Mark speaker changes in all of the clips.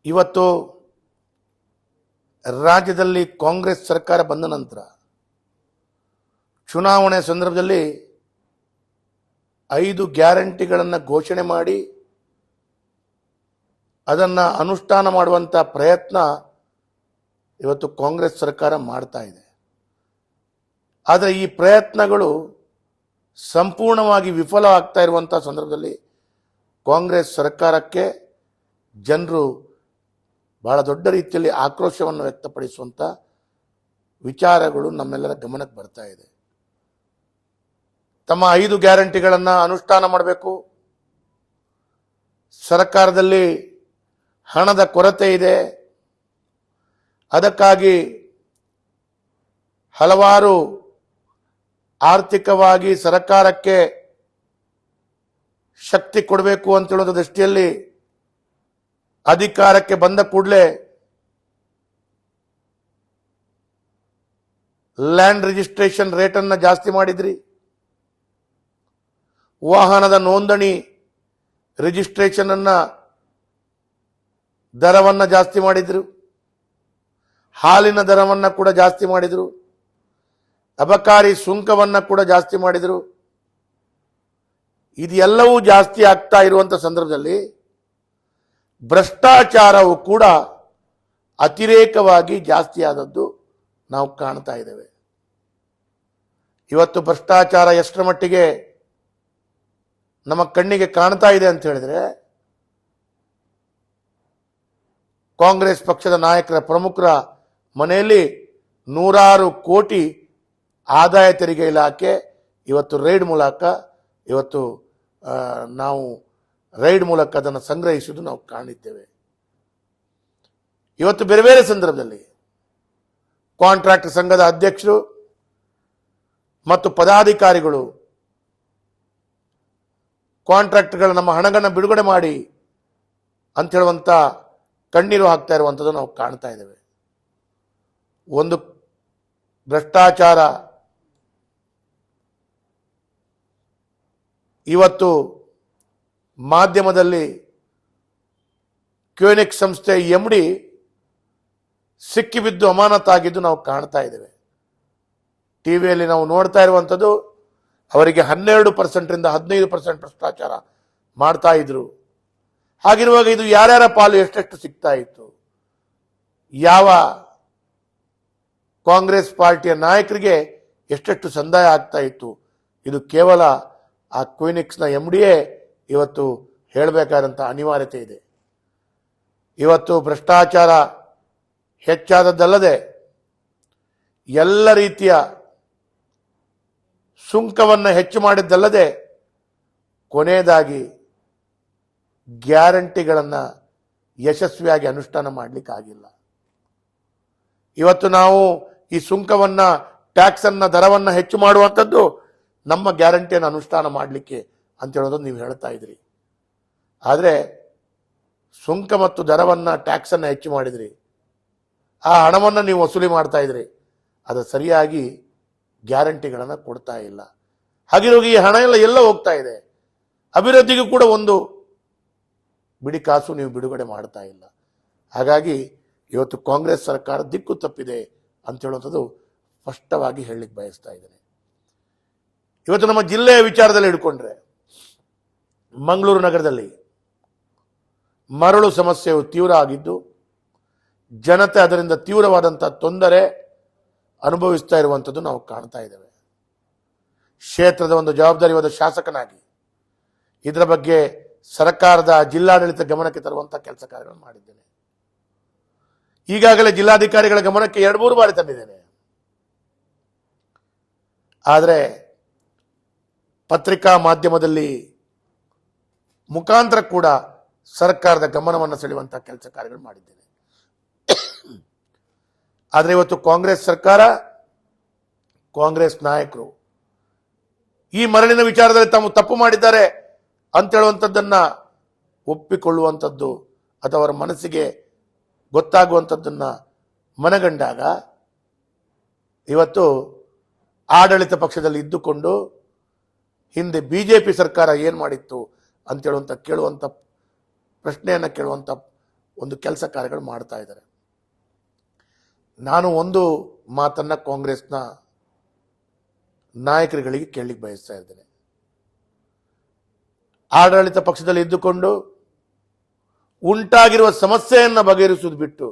Speaker 1: ಇವತ್ತು ರಾಜ್ಯದಲ್ಲಿ ಕಾಂಗ್ರೆಸ್ ಸರ್ಕಾರ ಬಂದ ನಂತರ ಚುನಾವಣೆ ಸಂದರ್ಭದಲ್ಲಿ 5 ಗ್ಯಾರಂಟಿಗಳನ್ನು ಘೋಷಣೆ ಮಾಡಿ ಅದನ್ನು ಅನುಷ್ಠಾನ ಮಾಡುವಂಥ ಪ್ರಯತ್ನ ಇವತ್ತು ಕಾಂಗ್ರೆಸ್ ಸರ್ಕಾರ ಮಾಡ್ತಾ ಇದೆ. ಆದರೆ ಈ ಪ್ರಯತ್ನಗಳು ಸಂಪೂರ್ಣವಾಗಿ ವಿಫಲ ಆಗ್ತಾ ಇರುವಂಥ ಸಂದರ್ಭದಲ್ಲಿ ಕಾಂಗ್ರೆಸ್ ಸರ್ಕಾರಕ್ಕೆ ಜನರು ಬಹಳ ದೊಡ್ಡ ರೀತಿಯಲ್ಲಿ ಆಕ್ರೋಶವನ್ನು ವ್ಯಕ್ತಪಡಿಸುವಂಥ ವಿಚಾರಗಳು ನಮ್ಮೆಲ್ಲರ ಗಮನಕ್ಕೆ ಬರ್ತಾ ಇದೆ. ತಮ್ಮ 5 ಗ್ಯಾರಂಟಿಗಳನ್ನು ಅನುಷ್ಠಾನ ಮಾಡಬೇಕು, ಸರ್ಕಾರದಲ್ಲಿ ಹಣದ ಕೊರತೆ ಇದೆ, ಅದಕ್ಕಾಗಿ ಹಲವಾರು ಆರ್ಥಿಕವಾಗಿ ಸರ್ಕಾರಕ್ಕೆ ಶಕ್ತಿ ಕೊಡಬೇಕು ಅಂತ ಹೇಳೋದ್ರ ದೃಷ್ಟಿಯಲ್ಲಿ ಅಧಿಕಾರಕ್ಕೆ ಬಂದ ಕೂಡಲೇ ಲ್ಯಾಂಡ್ ರಿಜಿಸ್ಟ್ರೇಷನ್ ರೇಟನ್ನು ಜಾಸ್ತಿ ಮಾಡಿದ್ರಿ, ವಾಹನದ ನೋಂದಣಿ ರಿಜಿಸ್ಟ್ರೇಷನ್ ಅನ್ನ ದರವನ್ನು ಜಾಸ್ತಿ ಮಾಡಿದ್ರು, ಹಾಲಿನ ದರವನ್ನು ಕೂಡ ಜಾಸ್ತಿ ಮಾಡಿದ್ರು, ಅಬಕಾರಿ ಸುಂಕವನ್ನು ಕೂಡ ಜಾಸ್ತಿ ಮಾಡಿದ್ರು. ಇದೆಲ್ಲವೂ ಜಾಸ್ತಿ ಆಗ್ತಾ ಇರುವಂಥ ಸಂದರ್ಭದಲ್ಲಿ ಭ್ರಷ್ಟಾಚಾರವು ಕೂಡ ಅತಿರೇಕವಾಗಿ ಜಾಸ್ತಿ ಆದದ್ದು ನಾವು ಕಾಣ್ತಾ ಇದ್ದೇವೆ. ಇವತ್ತು ಭ್ರಷ್ಟಾಚಾರ ಎಷ್ಟರ ಮಟ್ಟಿಗೆ ನಮ್ಮ ಕಣ್ಣಿಗೆ ಕಾಣ್ತಾ ಇದೆ ಅಂತ ಹೇಳಿದ್ರೆ, ಕಾಂಗ್ರೆಸ್ ಪಕ್ಷದ ನಾಯಕರ ಪ್ರಮುಖರ ಮನೆಯಲ್ಲಿ 100 ಕೋಟಿ ಆದಾಯ ತೆರಿಗೆ ಇಲಾಖೆ ಇವತ್ತು ರೈಡ್ ಮೂಲಕ ಅದನ್ನು ಸಂಗ್ರಹಿಸುವುದು ನಾವು ಕಾಣಿದ್ದೇವೆ. ಇವತ್ತು ಬೇರೆ ಬೇರೆ ಸಂದರ್ಭದಲ್ಲಿ ಕಾಂಟ್ರಾಕ್ಟರ್ ಸಂಘದ ಅಧ್ಯಕ್ಷರು ಮತ್ತು ಪದಾಧಿಕಾರಿಗಳು ಕಾಂಟ್ರಾಕ್ಟ್ಗಳ ನಮ್ಮ ಹಣಗಳನ್ನು ಬಿಡುಗಡೆ ಮಾಡಿ ಅಂತ ಹೇಳುವಂಥ ಕಣ್ಣೀರು ಹಾಕ್ತಾ ಇರುವಂಥದ್ದು ನಾವು ಕಾಣ್ತಾ ಇದ್ದೇವೆ. ಒಂದು ಭ್ರಷ್ಟಾಚಾರ ಇವತ್ತು ಮಾಧ್ಯಮದಲ್ಲಿ ಕ್ಯೂನಿಕ್ ಸಂಸ್ಥೆ MD ಸಿಕ್ಕಿಬಿದ್ದು ಅಮಾನತಾಗಿದ್ದು ನಾವು ಕಾಣ್ತಾ ಇದ್ದೇವೆ. ಟಿವಿಯಲ್ಲಿ ನಾವು ನೋಡ್ತಾ ಇರುವಂಥದ್ದು ಅವರಿಗೆ 12%ರಿಂದ 15% ಭ್ರಷ್ಟಾಚಾರ ಮಾಡ್ತಾ ಇದ್ರು. ಹಾಗಿರುವಾಗ ಇದು ಯಾರ್ಯಾರ ಪಾಲು ಎಷ್ಟೆಷ್ಟು ಸಿಗ್ತಾ ಇತ್ತು, ಯಾವ ಕಾಂಗ್ರೆಸ್ ಪಾರ್ಟಿಯ ನಾಯಕರಿಗೆ ಎಷ್ಟೆಷ್ಟು ಸಂದಾಯ ಆಗ್ತಾ ಇತ್ತು, ಇದು ಕೇವಲ ಆ ಕ್ಯೂನಿಕ್ಸ್ನ MDಯೇ ಇವತ್ತು ಹೇಳಬೇಕಾದಂಥ ಅನಿವಾರ್ಯತೆ ಇದೆ. ಇವತ್ತು ಭ್ರಷ್ಟಾಚಾರ ಹೆಚ್ಚಾದದ್ದಲ್ಲದೆ ಎಲ್ಲ ರೀತಿಯ ಸುಂಕವನ್ನು ಹೆಚ್ಚು ಮಾಡಿದ್ದಲ್ಲದೆ ಕೊನೆಯದಾಗಿ ಗ್ಯಾರಂಟಿಗಳನ್ನು ಯಶಸ್ವಿಯಾಗಿ ಅನುಷ್ಠಾನ ಮಾಡಲಿಕ್ಕಾಗಿಲ್ಲ. ಇವತ್ತು ನಾವು ಈ ಸುಂಕವನ್ನು ಟ್ಯಾಕ್ಸನ್ನು ದರವನ್ನು ಹೆಚ್ಚು ಮಾಡುವಂಥದ್ದು ನಮ್ಮ ಗ್ಯಾರಂಟಿಯನ್ನು ಅನುಷ್ಠಾನ ಮಾಡಲಿಕ್ಕೆ ಅಂತ ಹೇಳೋದು ನೀವು ಹೇಳ್ತಾ ಇದ್ರಿ. ಆದರೆ ಸುಂಕ ಮತ್ತು ದರವನ್ನು ಟ್ಯಾಕ್ಸನ್ನು ಹೆಚ್ಚು ಮಾಡಿದ್ರಿ, ಆ ಹಣವನ್ನು ನೀವು ವಸೂಲಿ ಮಾಡ್ತಾ ಇದ್ರಿ, ಅದು ಸರಿಯಾಗಿ ಗ್ಯಾರಂಟಿಗಳನ್ನು ಕೊಡ್ತಾ ಇಲ್ಲ. ಹಾಗಿರುವಾಗ ಈ ಹಣ ಎಲ್ಲ ಹೋಗ್ತಾ ಇದೆ, ಅಭಿವೃದ್ಧಿಗೂ ಕೂಡ ಒಂದು ಬಿಡಿ ಕಾಸು ನೀವು ಬಿಡುಗಡೆ ಮಾಡ್ತಾ ಇಲ್ಲ. ಹಾಗಾಗಿ ಇವತ್ತು ಕಾಂಗ್ರೆಸ್ ಸರ್ಕಾರ ದಿಕ್ಕು ತಪ್ಪಿದೆ ಅಂತ ಹೇಳುವಂಥದ್ದು ಸ್ಪಷ್ಟವಾಗಿ ಹೇಳಲಿಕ್ಕೆ ಬಯಸ್ತಾ ಇದ್ದೇನೆ. ಇವತ್ತು ನಮ್ಮ ಜಿಲ್ಲೆಯ ವಿಚಾರದಲ್ಲಿ ಹಿಡ್ಕೊಂಡ್ರೆ, ಮಂಗಳೂರು ನಗರದಲ್ಲಿ ಮರಳು ಸಮಸ್ಯೆಯು ತೀವ್ರ ಆಗಿದ್ದು ಜನತೆ ಅದರಿಂದ ತೀವ್ರವಾದಂಥ ತೊಂದರೆ ಅನುಭವಿಸ್ತಾ ಇರುವಂಥದ್ದು ನಾವು ಕಾಣ್ತಾ ಇದ್ದೇವೆ. ಕ್ಷೇತ್ರದ ಒಂದು ಜವಾಬ್ದಾರಿಯಾದ ಶಾಸಕನಾಗಿ ಇದರ ಬಗ್ಗೆ ಸರ್ಕಾರದ ಜಿಲ್ಲಾಡಳಿತ ಗಮನಕ್ಕೆ ತರುವಂಥ ಕೆಲಸ ಕಾರ್ಯಗಳನ್ನು ಮಾಡಿದ್ದೇನೆ. ಈಗಾಗಲೇ ಜಿಲ್ಲಾಧಿಕಾರಿಗಳ ಗಮನಕ್ಕೆ 2-3 ಬಾರಿ ತಂದಿದ್ದೇನೆ. ಆದರೆ ಪತ್ರಿಕಾ ಮಾಧ್ಯಮದಲ್ಲಿ ಮುಖಾಂತರ ಕೂಡ ಸರ್ಕಾರದ ಗಮನವನ್ನು ಸೆಳೆಯುವಂತಹ ಕೆಲಸ ಕಾರ್ಯಗಳು ಮಾಡಿದ್ದೇನೆ. ಆದರೆ ಇವತ್ತು ಕಾಂಗ್ರೆಸ್ ಸರ್ಕಾರ, ಕಾಂಗ್ರೆಸ್ ನಾಯಕರು ಈ ಮರಳಿನ ವಿಚಾರದಲ್ಲಿ ತಾವು ತಪ್ಪು ಮಾಡಿದ್ದಾರೆ ಅಂತ ಹೇಳುವಂಥದ್ದನ್ನ ಒಪ್ಪಿಕೊಳ್ಳುವಂಥದ್ದು ಅಥವಾ ಅವರ ಮನಸ್ಸಿಗೆ ಗೊತ್ತಾಗುವಂಥದ್ದನ್ನು ಮನಗಂಡಾಗ ಇವತ್ತು ಆಡಳಿತ ಪಕ್ಷದಲ್ಲಿ ಇದ್ದುಕೊಂಡು ಹಿಂದೆ BJP ಸರ್ಕಾರ ಏನು ಮಾಡಿತ್ತು ಅಂತ ಹೇಳುವಂಥ ಕೇಳುವಂಥ ಪ್ರಶ್ನೆಯನ್ನು ಕೇಳುವಂಥ ಒಂದು ಕೆಲಸ ಕಾರ್ಯಗಳು ಮಾಡ್ತಾ ಇದ್ದಾರೆ. ನಾನು ಒಂದು ಮಾತನ್ನ ಕಾಂಗ್ರೆಸ್ನ ನಾಯಕರುಗಳಿಗೆ ಕೇಳಲಿಕ್ಕೆ ಬಯಸ್ತಾ ಇದ್ದೇನೆ. ಆಡಳಿತ ಪಕ್ಷದಲ್ಲಿ ಇದ್ದುಕೊಂಡು ಉಂಟಾಗಿರುವ ಸಮಸ್ಯೆಯನ್ನು ಬಗೆಹರಿಸುವುದು ಬಿಟ್ಟು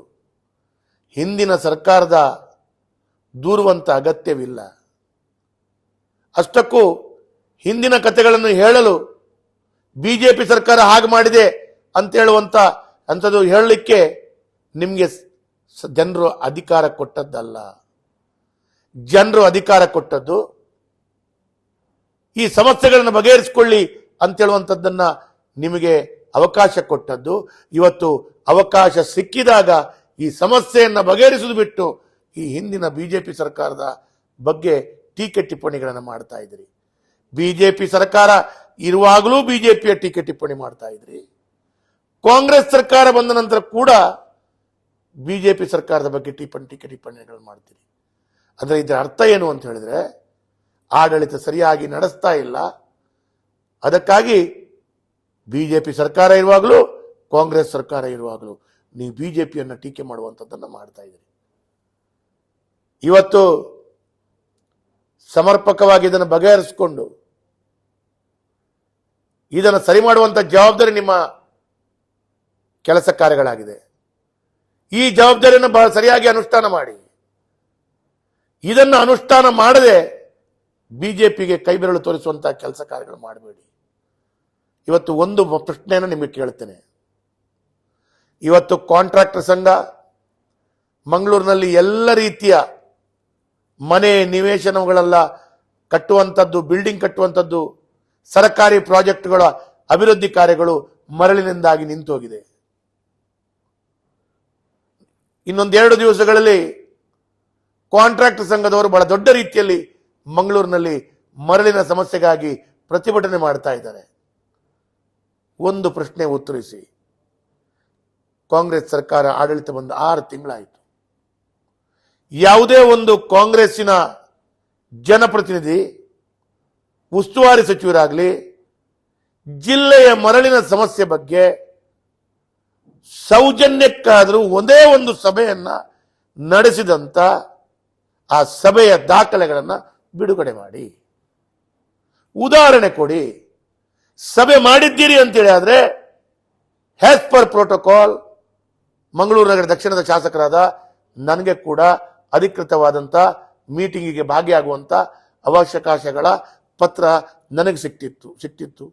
Speaker 1: ಹಿಂದಿನ ಸರ್ಕಾರದ ದೂರುವಂತ ಅಗತ್ಯವಿಲ್ಲ. ಅಷ್ಟಕ್ಕೂ ಹಿಂದಿನ ಕಥೆಗಳನ್ನು ಹೇಳಲು ಬಿಜೆಪಿ ಸರ್ಕಾರ ಹಾಗೆ ಮಾಡಿದೆ ಅಂತ ಹೇಳುವಂತ ಅಂಥದ್ದು ಹೇಳಲಿಕ್ಕೆ ನಿಮಗೆ ಜನರು ಅಧಿಕಾರ ಕೊಟ್ಟದ್ದಲ್ಲ. ಜನರು ಅಧಿಕಾರ ಕೊಟ್ಟದ್ದು ಈ ಸಮಸ್ಯೆಗಳನ್ನು ಬಗೆಹರಿಸಿಕೊಳ್ಳಿ ಅಂತ ಹೇಳುವಂಥದ್ದನ್ನ ನಿಮಗೆ ಅವಕಾಶ ಕೊಟ್ಟದ್ದು. ಇವತ್ತು ಅವಕಾಶ ಸಿಕ್ಕಿದಾಗ ಈ ಸಮಸ್ಯೆಯನ್ನು ಬಗೆಹರಿಸುವುದು ಬಿಟ್ಟು ಈ ಹಿಂದಿನ ಬಿಜೆಪಿ ಸರ್ಕಾರದ ಬಗ್ಗೆ ಟೀಕೆ ಟಿಪ್ಪಣಿಗಳನ್ನು ಮಾಡ್ತಾ ಇದ್ರಿ. ಬಿಜೆಪಿ ಸರ್ಕಾರ ಇರುವಾಗಲೂ ಬಿಜೆಪಿಯ ಟೀಕೆ ಟಿಪ್ಪಣಿ ಮಾಡ್ತಾ ಇದ್ರಿ. ಕಾಂಗ್ರೆಸ್ ಸರ್ಕಾರ ಬಂದ ನಂತರ ಕೂಡ ಬಿಜೆಪಿ ಸರ್ಕಾರದ ಬಗ್ಗೆ ಟೀಕೆ ಟಿಪ್ಪಣಿಗಳು ಮಾಡ್ತೀರಿ. ಅಂದ್ರೆ ಇದರ ಅರ್ಥ ಏನು ಅಂತ ಹೇಳಿದ್ರೆ ಆಡಳಿತ ಸರಿಯಾಗಿ ನಡೆಸ್ತಾ ಇಲ್ಲ. ಅದಕ್ಕಾಗಿ ಬಿಜೆಪಿ ಸರ್ಕಾರ ಇರುವಾಗಲೂ ಕಾಂಗ್ರೆಸ್ ಸರ್ಕಾರ ಇರುವಾಗಲೂ ನೀವು ಬಿಜೆಪಿಯನ್ನು ಟೀಕೆ ಮಾಡುವಂಥದ್ದನ್ನು ಮಾಡ್ತಾ ಇದ್ದೀರಿ. ಇವತ್ತು ಸಮರ್ಪಕವಾಗಿ ಇದನ್ನು ಬಗೆಹರಿಸಿಕೊಂಡು ಇದನ್ನು ಸರಿ ಮಾಡುವಂತ ಜವಾಬ್ದಾರಿ ನಿಮ್ಮ ಕೆಲಸ ಕಾರ್ಯಗಳಾಗಿದೆ. ಈ ಜವಾಬ್ದಾರಿಯನ್ನು ಬಹಳ ಸರಿಯಾಗಿ ಅನುಷ್ಠಾನ ಮಾಡಿ. ಇದನ್ನು ಅನುಷ್ಠಾನ ಮಾಡದೆ ಬಿಜೆಪಿಗೆ ಕೈ ಬೆರಳು ತೋರಿಸುವಂತಹ ಕೆಲಸ ಕಾರ್ಯಗಳು ಮಾಡಬೇಡಿ. ಇವತ್ತು ಒಂದು ಪ್ರಶ್ನೆಯನ್ನು ನಿಮಗೆ ಕೇಳ್ತೇನೆ. ಇವತ್ತು ಕಾಂಟ್ರಾಕ್ಟರ್ ಸಂಘ ಮಂಗಳೂರಿನಲ್ಲಿ ಎಲ್ಲ ರೀತಿಯ ಮನೆ ನಿವೇಶನಗಳೆಲ್ಲ ಕಟ್ಟುವಂಥದ್ದು, ಬಿಲ್ಡಿಂಗ್ ಕಟ್ಟುವಂಥದ್ದು, ಸರ್ಕಾರಿ ಪ್ರಾಜೆಕ್ಟ್ಗಳ ಅಭಿವೃದ್ಧಿ ಕಾರ್ಯಗಳು ಮರಳಿನಿಂದಾಗಿ ನಿಂತೋಗಿದೆ. ಇನ್ನೊಂದೆರಡು ದಿವಸಗಳಲ್ಲಿ ಕಾಂಟ್ರಾಕ್ಟರ್ ಸಂಘದವರು ಬಹಳ ದೊಡ್ಡ ರೀತಿಯಲ್ಲಿ ಮಂಗಳೂರಿನಲ್ಲಿ ಮರಳಿನ ಸಮಸ್ಯೆಗಾಗಿ ಪ್ರತಿಭಟನೆ ಮಾಡ್ತಾ ಇದ್ದಾರೆ. ಒಂದು ಪ್ರಶ್ನೆ ಉತ್ತರಿಸಿ. ಕಾಂಗ್ರೆಸ್ ಸರ್ಕಾರ ಆಡಳಿತ ಬಂದ 6 ತಿಂಗಳಾಯಿತು. ಯಾವುದೇ ಒಂದು ಕಾಂಗ್ರೆಸ್ಸಿನ ಜನಪ್ರತಿನಿಧಿ, ಉಸ್ತುವಾರಿ ಸಚಿವರಾಗಲಿ ಜಿಲ್ಲೆಯ ಮರಳಿನ ಸಮಸ್ಯೆ ಬಗ್ಗೆ ಸೌಜನ್ಯಕ್ಕಾದರೂ ಒಂದೇ ಒಂದು ಸಭೆಯನ್ನ ನಡೆಸಿದಂತ ಆ ಸಭೆಯ ದಾಖಲೆಗಳನ್ನು ಬಿಡುಗಡೆ ಮಾಡಿ ಉದಾಹರಣೆ ಕೊಡಿ. ಸಭೆ ಮಾಡಿದ್ದೀರಿ ಅಂತೇಳಿ ಆದ್ರೆ ಆಸ್ ಪರ್ ಪ್ರೋಟೋಕಾಲ್ ಮಂಗಳೂರು ನಗರ ದಕ್ಷಿಣದ ಶಾಸಕರಾದ ನನಗೆ ಕೂಡ ಅಧಿಕೃತವಾದಂತ ಮೀಟಿಂಗಿಗೆ ಭಾಗಿಯಾಗುವಂತ ಅವಕಾಶಗಳ ಪತ್ರ ನನಗೆ ಸಿಕ್ತಿತ್ತು.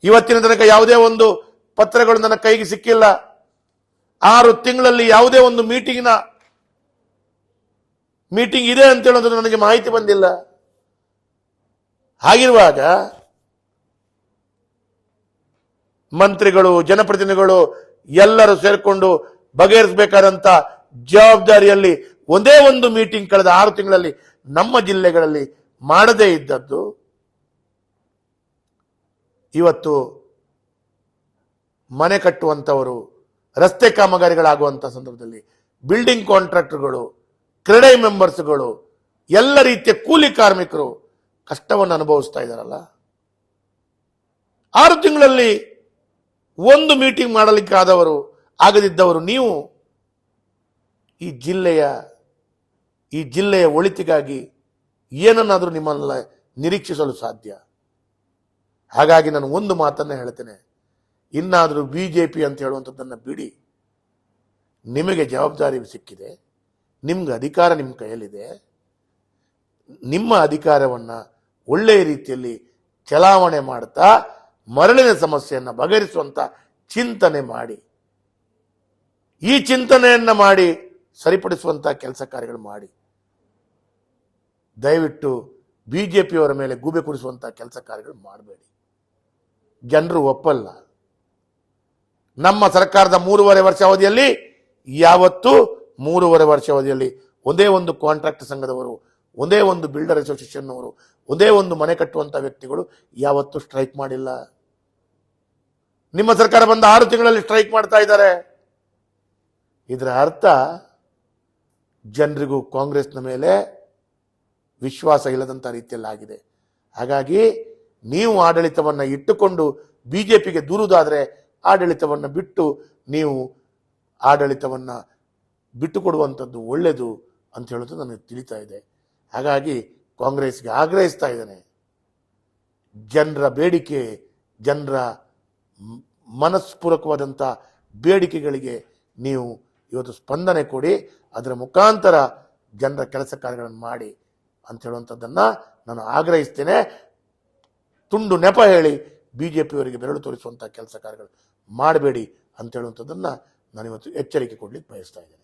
Speaker 1: ಇವತ್ತಿನ ತನಕ ಯಾವುದೇ ಒಂದು ಪತ್ರಗಳು ನನ್ನ ಕೈಗೆ ಸಿಕ್ಕಿಲ್ಲ. 6 ತಿಂಗಳಲ್ಲಿ ಯಾವುದೇ ಒಂದು ಮೀಟಿಂಗ್ ಇದೆ ಅಂತ ಹೇಳೋದು ನನಗೆ ಮಾಹಿತಿ ಬಂದಿಲ್ಲ. ಹಾಗಿರುವಾಗ ಮಂತ್ರಿಗಳು, ಜನಪ್ರತಿನಿಧಿಗಳು ಎಲ್ಲರೂ ಸೇರಿಕೊಂಡು ಬಗೆಹರಿಸಬೇಕಾದಂತ ಜವಾಬ್ದಾರಿಯಲ್ಲಿ ಒಂದೇ ಒಂದು ಮೀಟಿಂಗ್ ಕಳೆದ 6 ತಿಂಗಳಲ್ಲಿ ನಮ್ಮ ಜಿಲ್ಲೆಗಳಲ್ಲಿ ಮಾಡದೇ ಇದ್ದದ್ದು ಇವತ್ತು ಮನೆ ಕಟ್ಟುವಂತವರು, ರಸ್ತೆ ಕಾಮಗಾರಿಗಳಾಗುವಂತ ಸಂದರ್ಭದಲ್ಲಿ ಬಿಲ್ಡಿಂಗ್ ಕಾಂಟ್ರಾಕ್ಟರ್ಗಳು, ಕ್ರೆಡೈ ಮೆಂಬರ್ಸ್ಗಳು, ಎಲ್ಲ ರೀತಿಯ ಕೂಲಿ ಕಾರ್ಮಿಕರು ಕಷ್ಟವನ್ನು ಅನುಭವಿಸ್ತಾ ಇದ್ದಾರಲ್ಲ. 6 ತಿಂಗಳಲ್ಲಿ ಒಂದು ಮೀಟಿಂಗ್ ಮಾಡಲಿಕ್ಕೆ ಆಗದಿದ್ದವರು ನೀವು ಈ ಜಿಲ್ಲೆಯ ಒಳಿತಿಗಾಗಿ ಏನನ್ನಾದರೂ ನಿಮ್ಮನ್ನ ನಿರೀಕ್ಷಿಸಲು ಸಾಧ್ಯ. ಹಾಗಾಗಿ ನಾನು ಒಂದು ಮಾತನ್ನ ಹೇಳ್ತೇನೆ, ಇನ್ನಾದರೂ ಬಿಜೆಪಿ ಅಂತ ಹೇಳುವಂಥದ್ದನ್ನು ಬಿಡಿ. ನಿಮಗೆ ಜವಾಬ್ದಾರಿ ಸಿಕ್ಕಿದೆ, ನಿಮ್ಗೆ ಅಧಿಕಾರ ನಿಮ್ಮ ಕೈಯಲ್ಲಿದೆ. ನಿಮ್ಮ ಅಧಿಕಾರವನ್ನ ಒಳ್ಳೆಯ ರೀತಿಯಲ್ಲಿ ಚಲಾವಣೆ ಮಾಡ್ತಾ ಮರಳಿನ ಸಮಸ್ಯೆಯನ್ನು ಬಗೆಹರಿಸುವಂತ ಚಿಂತನೆ ಮಾಡಿ. ಈ ಚಿಂತನೆಯನ್ನ ಮಾಡಿ ಸರಿಪಡಿಸುವಂತ ಕೆಲಸ ಕಾರ್ಯಗಳು ಮಾಡಿ. ದಯವಿಟ್ಟು ಬಿಜೆಪಿಯವರ ಮೇಲೆ ಗೂಬೆ ಕೂರಿಸುವಂತ ಕೆಲಸ ಕಾರ್ಯಗಳು ಮಾಡಬೇಡಿ. ಜನರು ಒಪ್ಪಲ್ಲ. ನಮ್ಮ ಸರ್ಕಾರದ 3.5 ವರ್ಷ ಅವಧಿಯಲ್ಲಿ ಯಾವತ್ತೂ 3.5 ವರ್ಷ ಅವಧಿಯಲ್ಲಿ ಒಂದೇ ಒಂದು ಕಾಂಟ್ರಾಕ್ಟ್ ಸಂಘದವರು, ಒಂದೇ ಒಂದು ಬಿಲ್ಡರ್ ಅಸೋಸಿಯೇಷನ್ ಅವರು, ಒಂದೇ ಒಂದು ಮನೆ ಕಟ್ಟುವಂತ ವ್ಯಕ್ತಿಗಳು ಯಾವತ್ತೂ ಸ್ಟ್ರೈಕ್ ಮಾಡಿಲ್ಲ. ನಿಮ್ಮ ಸರ್ಕಾರ ಬಂದ 6 ತಿಂಗಳಲ್ಲಿ ಸ್ಟ್ರೈಕ್ ಮಾಡ್ತಾ ಇದ್ದಾರೆ. ಇದರ ಅರ್ಥ ಜನರಿಗೂ ಕಾಂಗ್ರೆಸ್ನ ಮೇಲೆ ವಿಶ್ವಾಸ ಇಲ್ಲದಂತ ರೀತಿಯಲ್ಲಾಗಿದೆ. ಹಾಗಾಗಿ ನೀವು ಆಡಳಿತವನ್ನ ಇಟ್ಟುಕೊಂಡು ಬಿಜೆಪಿಗೆ ದೂರುವುದಾದ್ರೆ ಆಡಳಿತವನ್ನು ಬಿಟ್ಟು ನೀವು ಆಡಳಿತವನ್ನು ಬಿಟ್ಟುಕೊಡುವಂಥದ್ದು ಒಳ್ಳೆಯದು ಅಂತ ಹೇಳೋದು ನನಗೆ ತಿಳಿತಾ ಇದೆ. ಹಾಗಾಗಿ ಕಾಂಗ್ರೆಸ್ಗೆ ಆಗ್ರಹಿಸ್ತಾ ಇದ್ದೇನೆ, ಜನರ ಬೇಡಿಕೆ, ಜನರ ಮನಸ್ಪೂರ್ವಕವಾದಂಥ ಬೇಡಿಕೆಗಳಿಗೆ ನೀವು ಇವತ್ತು ಸ್ಪಂದನೆ ಕೊಡಿ, ಅದರ ಮುಖಾಂತರ ಜನರ ಕೆಲಸ ಕಾರ್ಯಗಳನ್ನು ಮಾಡಿ ಅಂತ ಹೇಳುವಂಥದ್ದನ್ನು ನಾನು ಆಗ್ರಹಿಸ್ತೇನೆ. ತುಂಡು ನೆಪ ಹೇಳಿ BJPಯವರಿಗೆ ಬೆರಳು ತೋರಿಸುವಂಥ ಕೆಲಸ ಕಾರ್ಯಗಳು ಮಾಡಬೇಡಿ ಅಂತ ಹೇಳುವಂಥದ್ದನ್ನು ನಾನಿವತ್ತು ಎಚ್ಚರಿಕೆ ಕೊಡಲಿಕ್ಕೆ ಬಯಸ್ತಾ ಇದ್ದೇನೆ.